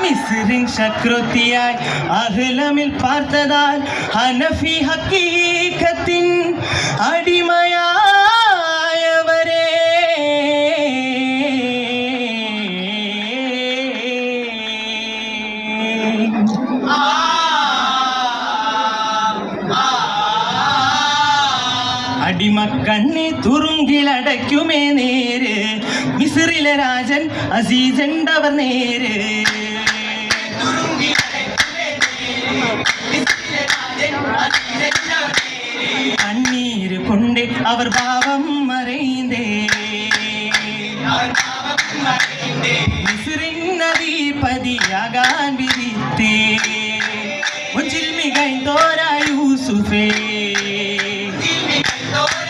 മിസ്രിൻ ശക്രുതിയായി അഹ്ലമിൽ പാർത്തതാൽ ഹനഫി ഹക്കീഖത്തിൻ അടിമയായവരെ അടിമക്കണ്ണി തുറുങ്കിലടയ്ക്കുമേ നേര് മിസ്രിലെ രാജൻ അസീസണ്ടവർ നേര് കണ്ണീര് കൊണ്ട് അവർ പാവം മറൈന്തേ മിസ്രിൻ അധിപതിയാകാൻ വിധിത്തേ മുഞ്ചിൽ മികൈന്തോരാ യൂസുഫേ